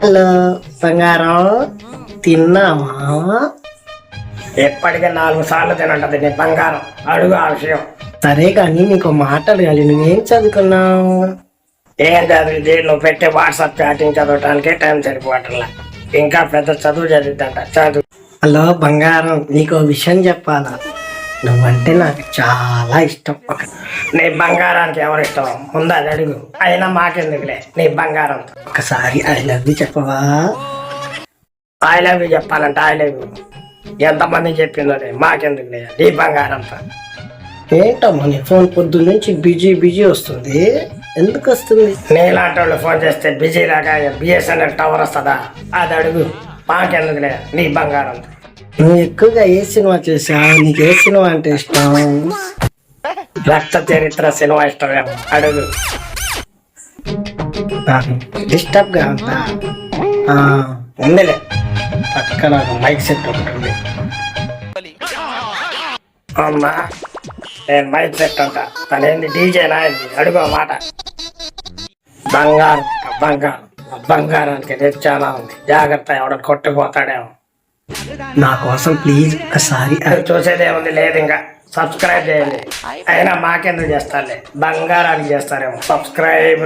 Hello బంగారం, తిన్నావా? ఎప్పటికీ 4 సార్లు తినంటది నీ బంగారం. అడుగు ఆ విషయం. సరే కానీ నీకు మాట అడగాలి, నువ్వేం చదువుకున్నావు? ఏం చదివింది? నువ్వు పెట్టే వాట్సాప్ చాటింగ్ చదవటానికే టైం సరిపోవట్లా. ఇంకా పెద్ద చదువు చదివిద్దంట. చదువు. హలో బంగారం, నీకు విషయం చెప్పాలా? నువ్వంటే నాకు చాలా ఇష్టం. నీ బంగారానికి ఎవరు ఇష్టం ముందు అది అడుగు. అయినా మాకెందుకులే నీ బంగారం. ఒకసారి ఐ లవ్ యూ చెప్పవా? ఐ లవ్ యూ చెప్పాలంటే ఐ లవ్ యూ ఎంతమంది చెప్పిందో మాకెందుకులే నీ బంగారంతో. ఏంటమ్మా నీ ఫోన్ పొద్దు నుంచి బిజీ బిజీ వస్తుంది, ఎందుకు వస్తుంది? నీలాంటి వాళ్ళు ఫోన్ చేస్తే బిజీ లాగా బిఎస్ఎన్ఎల్ టవర్ వస్తుందా? అది అడుగు. మాకెందుకులే నీ బంగారంతో. నువ్వు ఎక్కువగా ఏ సినిమా చూసావు? నీకు ఏ సినిమా అంటే ఇష్టం? రక్త చరిత్ర సినిమా ఇష్టమేమో అడుగు. డిస్టర్బ్ గా ఉందా? ఉందిలే. పక్కన మైక్ సెట్ ఒకటి ఉంది. అమ్మా నేను మైక్ సెట్ అంట, తనేంది డీజేనా? అడుగు ఆ మాట. బంగారం బంగారం బంగారానికి రేటు చాలా ఉంది, జాగ్రత్త, ఎవడ కొట్టుకుపోతాడేమో. నా కోసం ప్లీజ్ ఒకసారి చూసేదేముంది, లేదు ఇంకా సబ్స్క్రైబ్ చేయండి. అయినా మాకెందుకు చేస్తారులే, బంగారానికి చేస్తారేమో సబ్స్క్రైబ్.